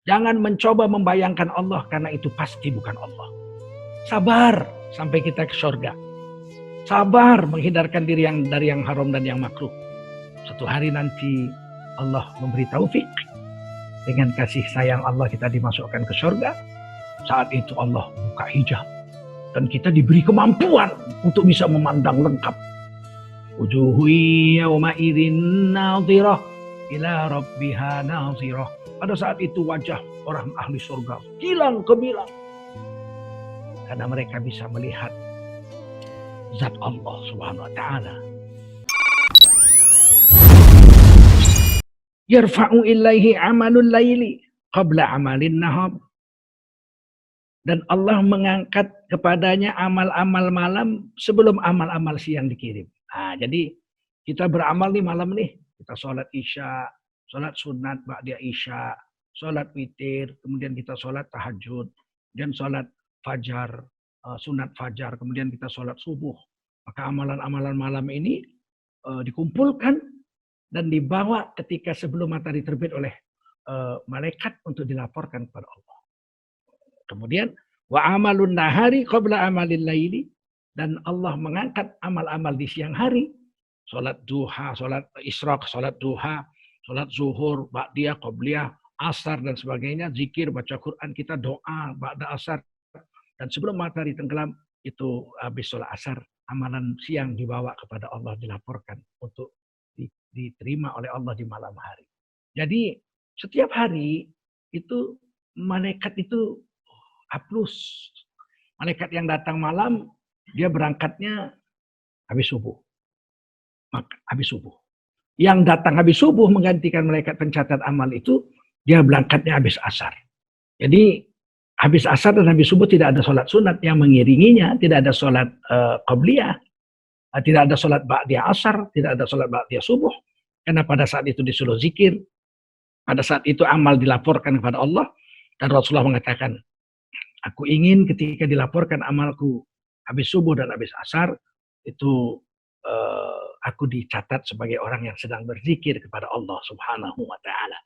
Jangan mencoba membayangkan Allah karena itu pasti bukan Allah. Sabar sampai kita ke surga. Sabar menghindarkan diri dari yang haram dan yang makruh. Suatu hari nanti Allah memberi taufik. Dengan kasih sayang Allah kita dimasukkan ke surga. Saat itu Allah buka hijab. Dan kita diberi kemampuan untuk bisa memandang lengkap. Wujuhu yawma idzin nadhirah ila rabbiha nadhirah. Pada saat itu wajah orang ahli surga kilang gemilang. Karena mereka bisa melihat zat Allah Subhanahu wa taala. Yarfa'u ilaihi amalul laili qabla amalin nahar. Dan Allah mengangkat kepadanya amal-amal malam sebelum amal-amal siang dikirim. Nah, jadi kita beramal nih malam nih. Kita sholat isya, sholat sunat ba'da isya, sholat witir, kemudian kita sholat tahajud, dan sholat fajar, sunat fajar, kemudian kita sholat subuh. Maka amalan-amalan malam ini dikumpulkan dan dibawa ketika sebelum matahari terbit oleh malaikat untuk dilaporkan kepada Allah. Kemudian wa amalun nahari qabla amalil laili, dan Allah mengangkat amal-amal di siang hari. Salat duha, salat isyraq, salat duha, salat zuhur, ba'diyah, qabliyah, asar dan sebagainya, zikir, baca Quran, kita doa ba'da asar. Dan sebelum matahari tenggelam itu habis salat asar, amalan siang dibawa kepada Allah, dilaporkan untuk diterima oleh Allah di malam hari. Jadi setiap hari itu malaikat itu plus. Malaikat yang datang malam, dia berangkatnya habis subuh. Habis subuh. Yang datang habis subuh menggantikan malaikat pencatat amal itu, dia berangkatnya habis asar. Jadi habis asar dan habis subuh tidak ada sholat sunat yang mengiringinya, tidak ada sholat qabliyah, tidak ada sholat ba'diyah asar, tidak ada sholat ba'diyah subuh. Karena pada saat itu disuruh zikir, pada saat itu amal dilaporkan kepada Allah, dan Rasulullah mengatakan, aku ingin ketika dilaporkan amalku habis subuh dan habis asar, itu aku dicatat sebagai orang yang sedang berzikir kepada Allah Subhanahu wa taala.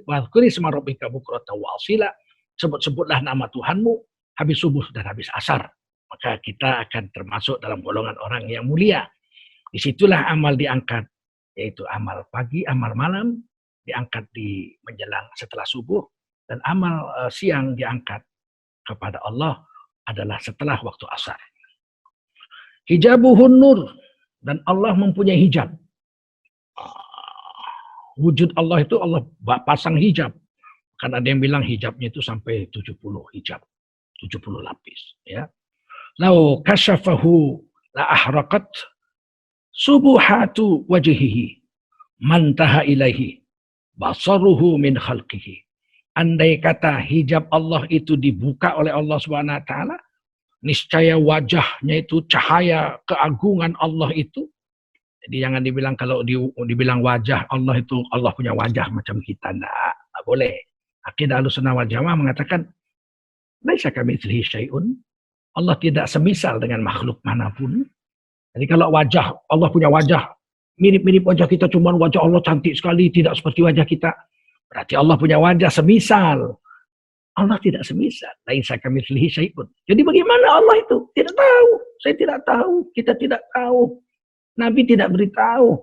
Wadhkuri isma rabbika bukratan wa asila. Sebut-sebutlah nama Tuhanmu habis subuh dan habis asar. Maka kita akan termasuk dalam golongan orang yang mulia. Disitulah amal diangkat, yaitu amal pagi, amal malam diangkat di menjelang setelah subuh, dan amal siang diangkat kepada Allah adalah setelah waktu asar. Hijabuhun nur, dan Allah mempunyai hijab. Wujud Allah itu Allah pasang hijab. Kan ada yang bilang hijabnya itu sampai 70 hijab, 70 lapis. Ya. Lau kasyafahu la ahraqat subuhatu wajhihi mantaha ilaihi basaruhu min khalqihi. Andai kata hijab Allah itu dibuka oleh Allah Subhanahu wa taala, niscaya wajahnya itu cahaya keagungan Allah itu. Jadi jangan dibilang kalau dibilang wajah Allah itu Allah punya wajah macam kita, enggak boleh. Akidah Ahlussunnah wal Jamaah mengatakan laisa kamitslihi syai'un. Allah tidak semisal dengan makhluk manapun. Jadi kalau wajah Allah punya wajah mirip-mirip wajah kita, cuman wajah Allah cantik sekali, tidak seperti wajah kita, berarti Allah punya wajah semisal. Allah tidak semisal. Laisa kamitslihi syai'un. Jadi bagaimana Allah itu? Tidak tahu. Saya tidak tahu. Kita tidak tahu. Nabi tidak beritahu.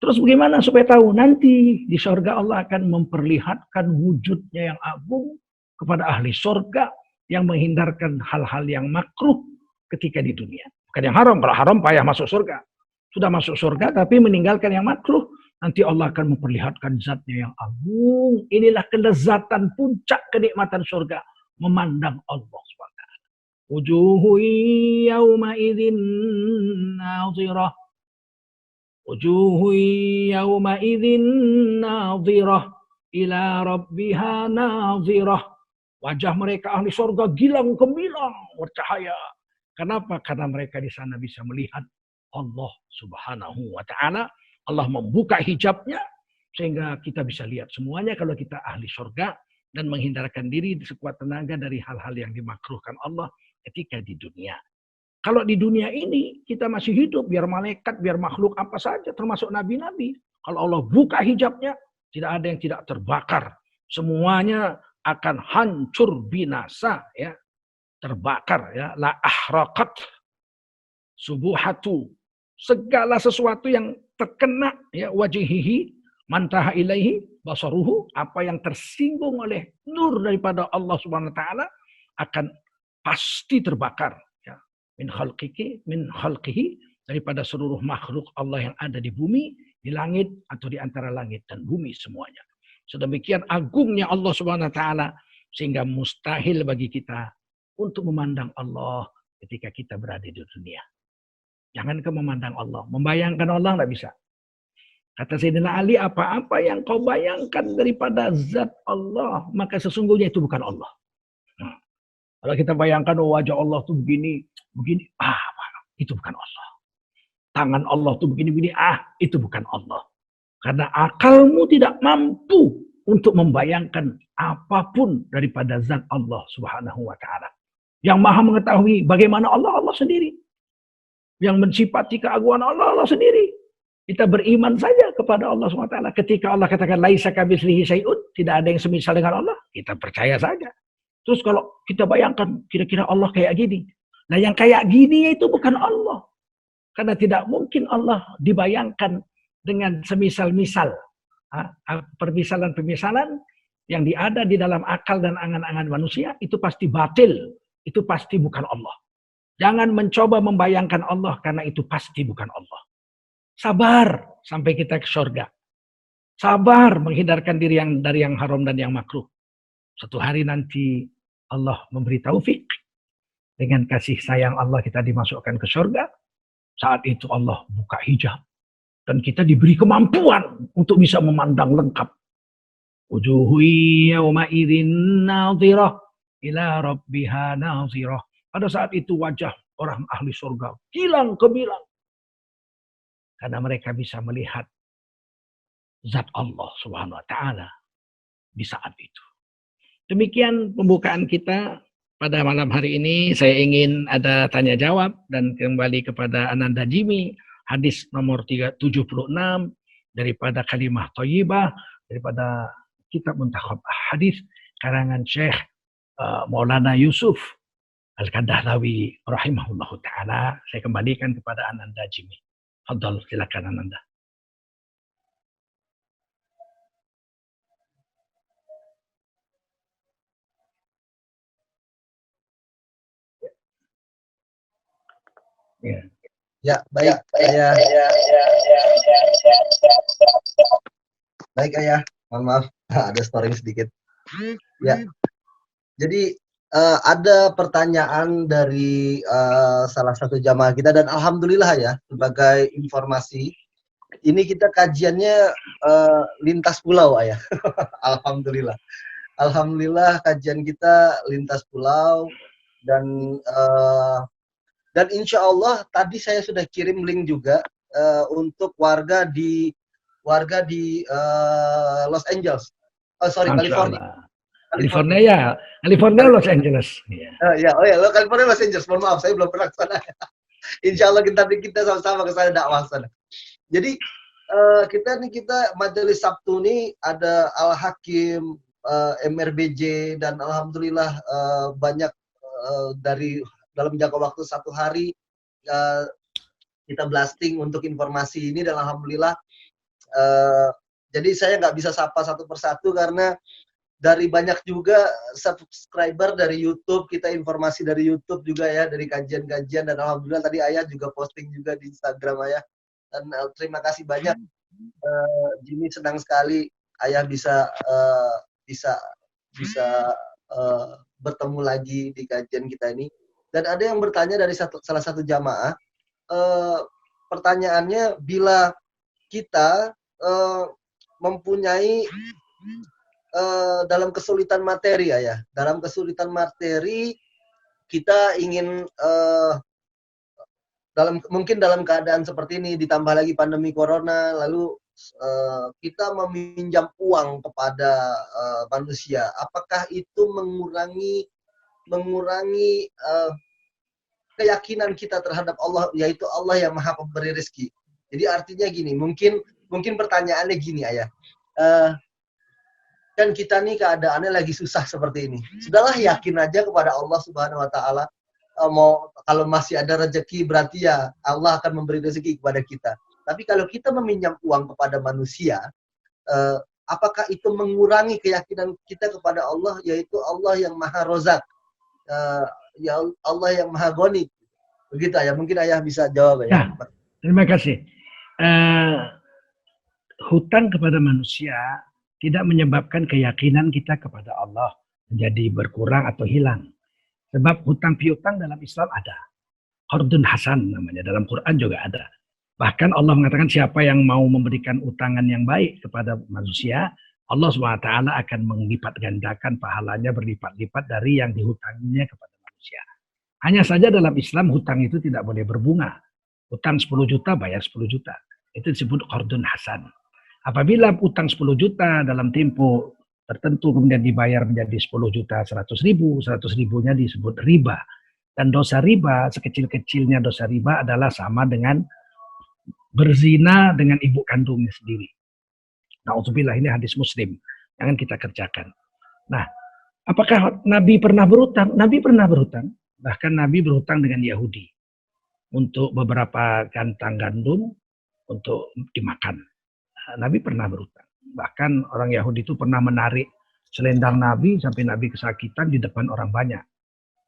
Terus bagaimana supaya tahu? Nanti di surga Allah akan memperlihatkan wujudnya yang agung kepada ahli surga yang menghindarkan hal-hal yang makruh ketika di dunia. Bukan yang haram. Kalau haram payah masuk surga. Sudah masuk surga tapi meninggalkan yang makruh. Nanti Allah akan memperlihatkan zatnya yang agung. Inilah kelezatan puncak kenikmatan surga. Memandang Allah SWT. Wujuhu yawma idzin nadhirah. Wujuhu yawma idzin nadhirah. Ila rabbiha nadhirah. Wajah mereka ahli surga gilang gemilang bercahaya. Kenapa? Karena mereka di sana bisa melihat Allah Subhanahu wa taala. Allah membuka hijabnya sehingga kita bisa lihat semuanya kalau kita ahli surga dan menghindarkan diri sekuat tenaga dari hal-hal yang dimakruhkan Allah ketika di dunia. Kalau di dunia ini kita masih hidup, biar malaikat, biar makhluk apa saja termasuk nabi-nabi. Kalau Allah buka hijabnya, tidak ada yang tidak terbakar semuanya akan hancur binasa, ya, terbakar, ya, la ahraqat subuhatu, segala sesuatu yang terkena, ya, wajihihi mantaha ilaihi basaruhu, apa yang tersinggung oleh nur daripada Allah Subhanahu wa taala akan pasti terbakar, ya, min khalqihi, daripada seluruh makhluk Allah yang ada di bumi, di langit atau di antara langit dan bumi semuanya. Sedemikian agungnya Allah Subhanahu wa taala sehingga mustahil bagi kita untuk memandang Allah ketika kita berada di dunia. Jangan kau memandang Allah, membayangkan Allah nggak bisa. Kata Sayyidina Ali, apa-apa yang kau bayangkan daripada zat Allah, maka sesungguhnya itu bukan Allah. Nah, kalau kita bayangkan wajah Allah tuh begini, begini, itu bukan Allah. Tangan Allah tuh begini-begini, itu bukan Allah. Karena akalmu tidak mampu untuk membayangkan apapun daripada zat Allah Subhanahu wa taala. Yang Maha mengetahui bagaimana Allah, Allah sendiri. Yang mensifati keagungan Allah, Allah sendiri. Kita beriman saja kepada Allah SWT. Ketika Allah katakan laisa kamitslihi syai'un, tidak ada yang semisal dengan Allah, kita percaya saja. Terus kalau kita bayangkan kira-kira Allah kayak gini. Nah, yang kayak gini itu bukan Allah. Karena tidak mungkin Allah dibayangkan dengan semisal-misal. Permisalan-permisalan yang ada di dalam akal dan angan-angan manusia itu pasti batil. Itu pasti bukan Allah. Jangan mencoba membayangkan Allah karena itu pasti bukan Allah. Sabar sampai kita ke surga. Sabar menghindarkan diri dari yang haram dan yang makruh. Suatu hari nanti Allah memberi taufik. Dengan kasih sayang Allah kita dimasukkan ke surga. Saat itu Allah buka hijab. Dan kita diberi kemampuan untuk bisa memandang lengkap. Wujuhu yawma idzin nadhirah ila rabbiha nadhirah. Pada saat itu wajah orang ahli surga kilang gemilang. Karena mereka bisa melihat zat Allah Subhanahu wa taala di saat itu. Demikian pembukaan kita pada malam hari ini. Saya ingin ada tanya jawab dan kembali kepada Ananda Jimmy, hadis nomor 76 daripada Kalimah Thayyibah daripada kitab Muntakhab Hadis karangan Syekh Maulana Yusuf Al-Kandahlawi rahimahullahu taala. Saya kembalikan kepada Ananda Jimmy. Fadhal, silakan Ananda. Ya, baik. Baik, Ayah. Mohon maaf, ada storing sedikit. Ya. Jadi ada pertanyaan dari salah satu jamaah kita dan alhamdulillah ya, sebagai informasi, ini kita kajiannya lintas pulau, Ayah. Alhamdulillah. Alhamdulillah kajian kita lintas pulau dan insya Allah tadi saya sudah kirim link juga untuk warga di Los Angeles. California. California Los Angeles. California Los Angeles. Mohon maaf, saya belum pernah ke sana. Insya Allah kita sama-sama ke sana dakwah sana. Jadi kita Majelis Sabtu ini ada Al Hakim, MRBJ dan alhamdulillah banyak dari dalam jangka waktu 1 hari kita blasting untuk informasi ini dan alhamdulillah jadi saya nggak bisa sapa satu persatu karena dari banyak juga subscriber dari YouTube, kita informasi dari YouTube juga ya, dari kajian-kajian dan alhamdulillah tadi Ayah juga posting juga di Instagram Ayah dan terima kasih banyak. Jimmy senang sekali Ayah bisa bertemu lagi di kajian kita ini. Dan ada yang bertanya dari salah satu jamaah, pertanyaannya bila kita mempunyai dalam kesulitan materi ya, dalam kesulitan materi kita ingin mungkin dalam keadaan seperti ini ditambah lagi pandemi corona, lalu kita meminjam uang kepada manusia, apakah itu mengurangi keyakinan kita terhadap Allah, yaitu Allah yang Maha Pemberi rezeki. Jadi artinya gini, mungkin pertanyaannya gini Ayah. kan kita nih keadaannya lagi susah seperti ini. Sudahlah yakin aja kepada Allah Subhanahu wa taala. Mau kalau masih ada rezeki berarti ya Allah akan memberi rezeki kepada kita. Tapi kalau kita meminjam uang kepada manusia, apakah itu mengurangi keyakinan kita kepada Allah, yaitu Allah yang Maha Rozak, ya Allah yang Maha Goni. Begitu Ayah, mungkin Ayah bisa jawab ya. Terima kasih. Hutang kepada manusia tidak menyebabkan keyakinan kita kepada Allah menjadi berkurang atau hilang. Sebab hutang piutang dalam Islam ada. Qardun Hasan namanya, dalam Quran juga ada. Bahkan Allah mengatakan siapa yang mau memberikan utangan yang baik kepada manusia, Allah SWT akan melipat gandakan pahalanya berlipat-lipat dari yang dihutanginya kepada manusia. Hanya saja dalam Islam hutang itu tidak boleh berbunga. Hutang 10 juta bayar 10 juta. Itu disebut Qardun Hasan. Apabila utang 10 juta dalam tempo tertentu kemudian dibayar menjadi 10 juta 100 ribunya disebut riba. Dan dosa riba, sekecil-kecilnya dosa riba adalah sama dengan berzina dengan ibu kandungnya sendiri. Na'udzubillah, ini hadis Muslim. Jangan kita kerjakan. Nah, apakah Nabi pernah berhutang? Nabi pernah berhutang. Bahkan Nabi berhutang dengan Yahudi. Untuk beberapa kantang gandum untuk dimakan. Nabi pernah berhutang. Bahkan orang Yahudi itu pernah menarik selendang Nabi sampai Nabi kesakitan di depan orang banyak.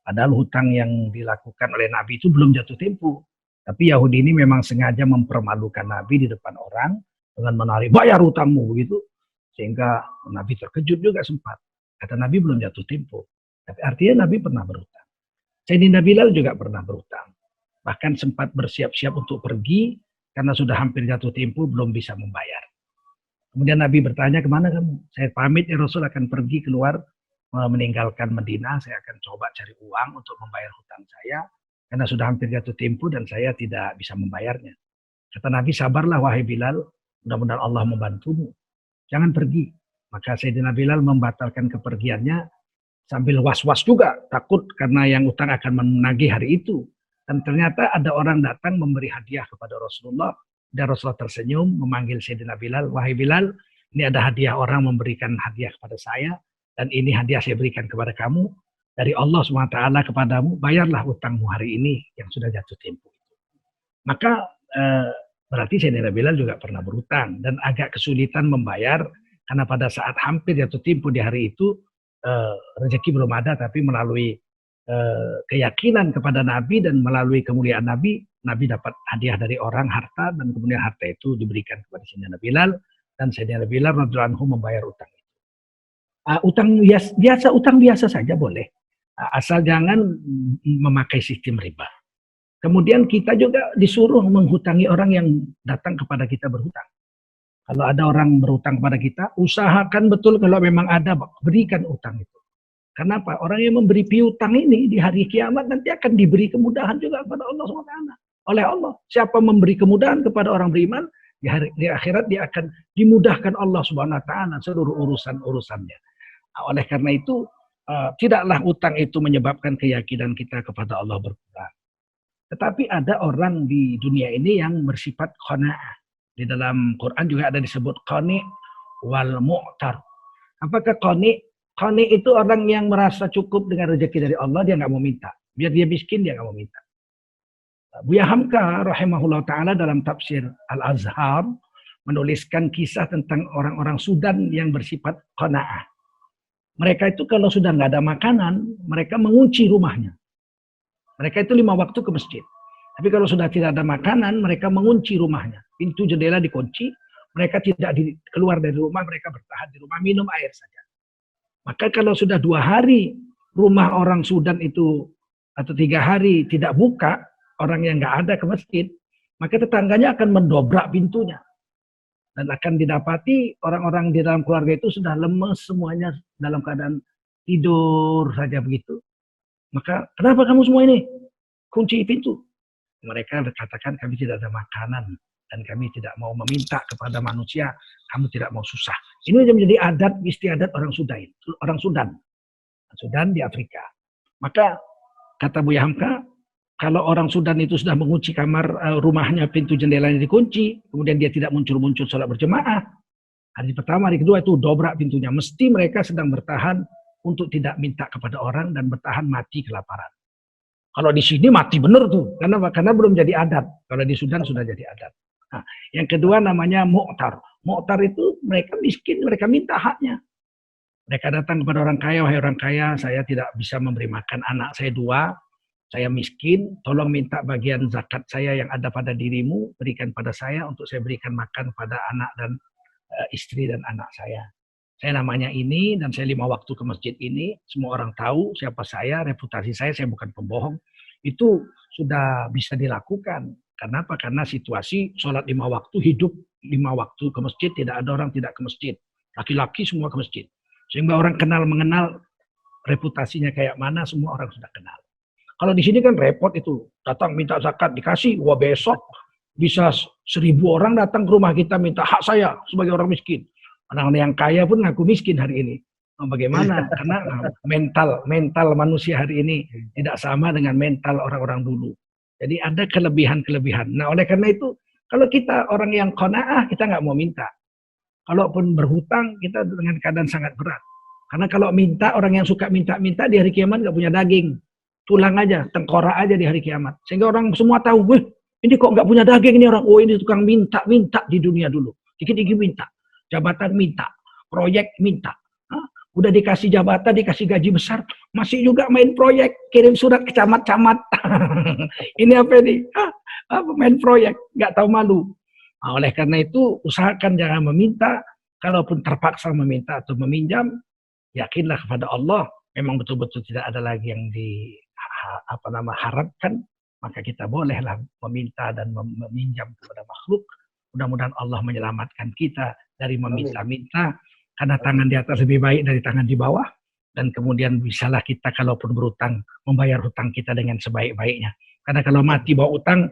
Padahal hutang yang dilakukan oleh Nabi itu belum jatuh tempo. Tapi Yahudi ini memang sengaja mempermalukan Nabi di depan orang dengan menarik bayar hutangmu begitu. Sehingga Nabi terkejut juga sempat. Kata Nabi belum jatuh tempo. Tapi artinya Nabi pernah berhutang. Sayyidina Bilal juga pernah berhutang. Bahkan sempat bersiap-siap untuk pergi karena sudah hampir jatuh tempo belum bisa membayar. Kemudian Nabi bertanya, kemana kamu? Saya pamit ya Rasul akan pergi keluar meninggalkan Madinah. Saya akan coba cari uang untuk membayar hutang saya. Karena sudah hampir jatuh tempo dan saya tidak bisa membayarnya. Kata Nabi, sabarlah wahai Bilal. Mudah-mudahan Allah membantumu. Jangan pergi. Maka Sayyidina Bilal membatalkan kepergiannya sambil was-was juga. Takut karena yang utang akan menagih hari itu. Dan ternyata ada orang datang memberi hadiah kepada Rasulullah. Dan Rasulullah tersenyum memanggil Sayyidina Bilal. Wahai Bilal, ini ada hadiah orang memberikan hadiah kepada saya. Dan ini hadiah saya berikan kepada kamu. Dari Allah SWT kepadamu, bayarlah utangmu hari ini yang sudah jatuh tempo. Maka berarti Sayyidina Bilal juga pernah berhutang. Dan agak kesulitan membayar. Karena pada saat hampir jatuh tempo di hari itu, rezeki belum ada. Tapi melalui keyakinan kepada Nabi dan melalui kemuliaan Nabi, Nabi dapat hadiah dari orang harta dan kemudian harta itu diberikan kepada Sayyidina Bilal dan Sayyidina Bilal radhiyallahu anhu membayar utang itu. Utang biasa saja boleh, asal jangan memakai sistem riba. Kemudian kita juga disuruh menghutangi orang yang datang kepada kita berhutang. Kalau ada orang berhutang kepada kita, usahakan betul kalau memang ada, berikan utang itu. Kenapa? Orang yang memberi piutang ini di hari kiamat nanti akan diberi kemudahan juga kepada Allah SWT. Oleh Allah. Siapa memberi kemudahan kepada orang beriman, di akhirat dia akan dimudahkan Allah SWT seluruh urusan-urusannya. Oleh karena itu, tidaklah utang itu menyebabkan keyakinan kita kepada Allah berkurang. Tetapi ada orang di dunia ini yang bersifat qanaah. Di dalam Quran juga ada disebut qani wal mu'tar. Apakah qani? Qani itu orang yang merasa cukup dengan rezeki dari Allah, dia nggak mau minta. Biar dia miskin, dia nggak mau minta. Buya Hamka rahimahullah ta'ala dalam tafsir Al-Azhar menuliskan kisah tentang orang-orang Sudan yang bersifat qanaah. Mereka itu kalau sudah nggak ada makanan, mereka mengunci rumahnya. Mereka itu 5 waktu ke masjid. Tapi kalau sudah tidak ada makanan, mereka mengunci rumahnya. Pintu jendela dikunci, mereka tidak keluar dari rumah, mereka bertahan di rumah, minum air saja. Maka kalau sudah 2 hari rumah orang Sudan itu atau 3 hari tidak buka, orang yang nggak ada ke masjid, maka tetangganya akan mendobrak pintunya. Dan akan didapati orang-orang di dalam keluarga itu sudah lemes semuanya dalam keadaan tidur saja begitu. Maka kenapa kamu semua ini? Kunci pintu. Mereka katakan kami tidak ada makanan. Dan kami tidak mau meminta kepada manusia, kamu tidak mau susah. Ini menjadi adat istiadat orang Sudan di Afrika. Maka kata Buya Hamka, kalau orang Sudan itu sudah mengunci kamar rumahnya, pintu jendelanya dikunci, kemudian dia tidak muncul-muncul sholat berjemaah, Hari pertama, hari kedua itu dobrak pintunya. Mesti mereka sedang bertahan untuk tidak minta kepada orang dan bertahan mati kelaparan. Kalau di sini mati benar tuh, karena belum jadi adat. Kalau di Sudan sudah jadi adat. Nah, yang kedua namanya mu'tar. Mu'tar itu mereka miskin, mereka minta haknya. Mereka datang kepada orang kaya, wahai orang kaya, saya tidak bisa memberi makan anak saya 2, saya miskin, tolong minta bagian zakat saya yang ada pada dirimu, berikan pada saya untuk saya berikan makan pada anak dan istri dan anak saya. Saya namanya ini dan saya 5 waktu ke masjid ini, semua orang tahu siapa saya, reputasi saya bukan pembohong. Itu sudah bisa dilakukan. Kenapa? Karena situasi sholat 5 waktu, hidup 5 waktu ke masjid, tidak ada orang tidak ke masjid. Laki-laki semua ke masjid. Sehingga orang kenal mengenal reputasinya kayak mana, semua orang sudah kenal. Kalau di sini kan repot itu, datang minta zakat dikasih, wah besok bisa 1.000 orang datang ke rumah kita minta hak saya sebagai orang miskin. Orang-orang yang kaya pun ngaku miskin hari ini. Bagaimana? Karena mental manusia hari ini tidak sama dengan mental orang-orang dulu. Jadi ada kelebihan-kelebihan. Nah oleh karena itu, kalau kita orang yang qanaah, kita nggak mau minta. Kalaupun berhutang, kita dengan keadaan sangat berat. Karena kalau minta, orang yang suka minta-minta di hari kiamat nggak punya daging. Tulang aja, tengkorak aja di hari kiamat. Sehingga orang semua tahu, wih, ini kok nggak punya daging ini orang. Oh ini tukang minta di dunia dulu. Dikit-dikit minta. Jabatan minta. Proyek minta. Hah? Udah dikasih jabatan, dikasih gaji besar. Masih juga main proyek. Kirim surat ke camat-camat. Ini apa ini? Apa main proyek? Nggak tahu malu. Nah, oleh karena itu, usahakan jangan meminta. Kalaupun terpaksa meminta atau meminjam, yakinlah kepada Allah. Memang betul-betul tidak ada lagi yang harapkan, maka kita bolehlah meminta dan meminjam kepada makhluk. Mudah-mudahan Allah menyelamatkan kita dari meminta-minta, karena tangan di atas lebih baik dari tangan di bawah, dan kemudian bisalah kita kalaupun berutang membayar hutang kita dengan sebaik-baiknya. Karena kalau mati bawa utang,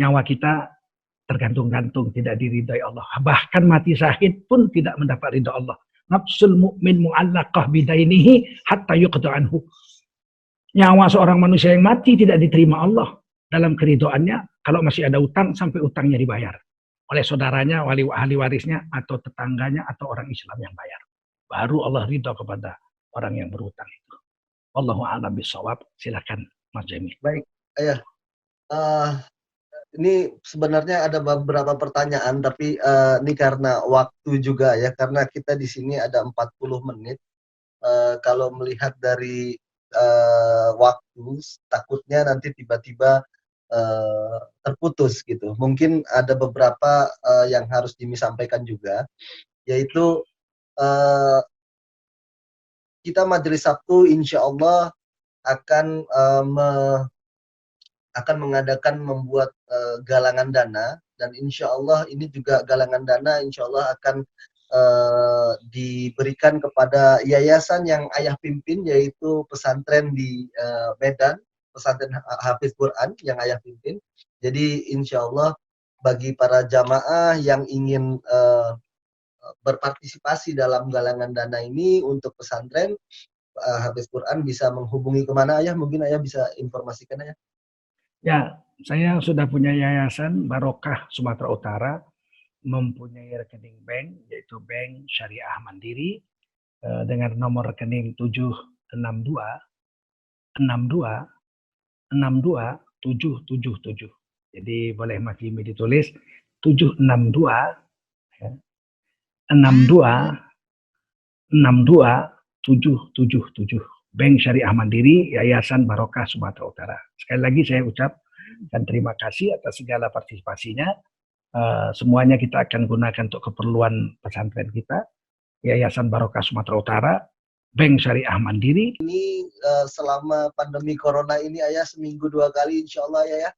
nyawa kita tergantung-gantung, tidak diridhai Allah. Bahkan mati syahid pun tidak mendapat ridha Allah. Nafsul mu'min mu'allaqah bidainihi hatta yuqda anhu. Nyawa seorang manusia yang mati tidak diterima Allah dalam keridhoannya kalau masih ada utang sampai utangnya dibayar oleh saudaranya, ahli warisnya, atau tetangganya, atau orang Islam yang bayar. Baru Allah ridho kepada orang yang berutang itu. Wallahu a'lam bishawab. Silakan Mas Jamil. Baik, ayah. Ini sebenarnya ada beberapa pertanyaan, tapi ini karena waktu juga ya, karena kita di sini ada 40 menit. Kalau melihat dari waktu, takutnya nanti tiba-tiba terputus gitu. Mungkin ada beberapa yang harus Jimmy sampaikan juga, yaitu kita Majelis Sabtu insya Allah akan membuat galangan dana, dan insya Allah ini juga galangan dana insya Allah akan diberikan kepada yayasan yang ayah pimpin, yaitu pesantren di Medan, pesantren Hafiz Quran yang ayah pimpin. Jadi insya Allah bagi para jamaah yang ingin berpartisipasi dalam galangan dana ini untuk pesantren Hafiz Quran bisa menghubungi kemana ayah? Mungkin ayah bisa informasikan ayah. Ya, saya sudah punya yayasan Barokah Sumatera Utara, mempunyai rekening bank, yaitu Bank Syariah Mandiri, dengan nomor rekening 762 62 62 777. Jadi boleh Mas Jimmy ditulis 762 62 62 777. Bank Syariah Mandiri, Yayasan Barokah Sumatera Utara. Sekali lagi saya ucapkan terima kasih atas segala partisipasinya. Semuanya kita akan gunakan untuk keperluan pesantren kita, Yayasan Barokah Sumatera Utara, Bank Syariah Mandiri. Ini selama pandemi corona ini ayah seminggu 2 kali insya Allah ya.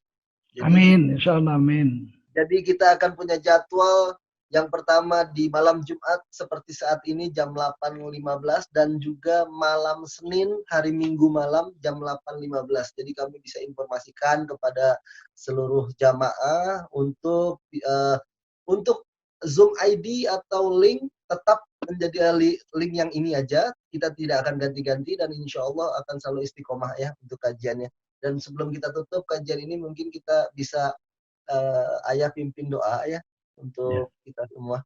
Jadi, amin, insya Allah amin. Jadi kita akan punya jadwal. Yang pertama di malam Jumat seperti saat ini jam 8.15, dan juga malam Senin hari Minggu malam jam 8.15. Jadi kami bisa informasikan kepada seluruh jamaah untuk Zoom ID atau link tetap menjadi link yang ini aja. Kita tidak akan ganti-ganti dan insya Allah akan selalu istiqomah ya untuk kajiannya. Dan sebelum kita tutup kajian ini, mungkin kita bisa ayah pimpin doa ya untuk kita semua.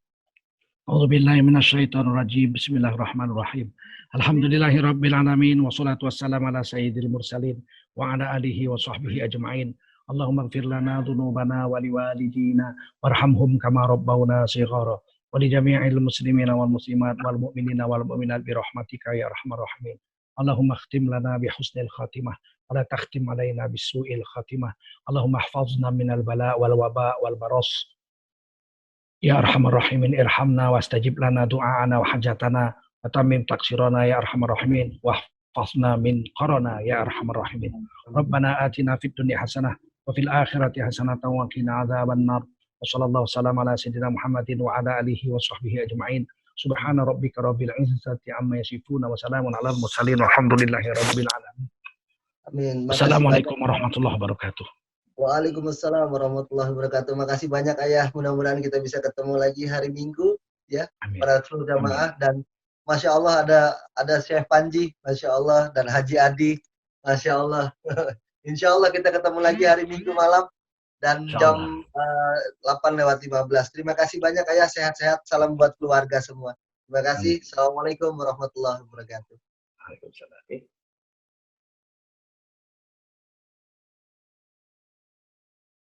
A'udzubillahi minasyaitonirrajim. Bismillahirrahmanirrahim. Alhamdulillahirabbil alamin wassalatu wassalamu ala sayyidil mursalin wa ala alihi wa sahbihi ajmain. Allahumma ighfir lana dzunubana wa liwalidina warhamhum kama rabbawna shighara wa li jami'il muslimina wal muslimat wal mu'minina wal mu'minat bi rahmatika ya arhamar rahimin. Allahumma khtim lana bi husnil khatimah wa la takhtim alaina bis su'il khatimah. Allahumma ihfazna minal bala wal waba wal baras. Ya arhamar rahimin irhamna wastajib lana du'aana wa hajatana wa tammim taqsirana ya arhamar rahimin wa hfazna min qarana ya arhamar rahimin. Rabbana atina fid dunya hasanah wa fil akhirati hasanatan wa qina adzaban nar. Wa sallallahu wasallam ala sayyidina Muhammadin wa ala alihi wa sahbihi ajma'in. Subhana rabbika rabbil izzati amma yasifuna wa salamun alal mursalin walhamdulillahi rabbil alamin. Amin. Assalamualaikum warahmatullahi wabarakatuh. Waalaikumsalam warahmatullahi wabarakatuh. Makasih banyak Ayah. Mudah-mudahan kita bisa ketemu lagi hari Minggu ya. Amin. Para seluruh jamaah. Dan Masya Allah ada Syekh Panji, Masya Allah, dan Haji Adi, Masya Allah. Insya Allah kita ketemu lagi hari Minggu malam dan jam 8:15. Terima kasih banyak Ayah. Sehat-sehat. Salam buat keluarga semua. Terima kasih. Assalamualaikum warahmatullahi wabarakatuh. Waalaikumsalam.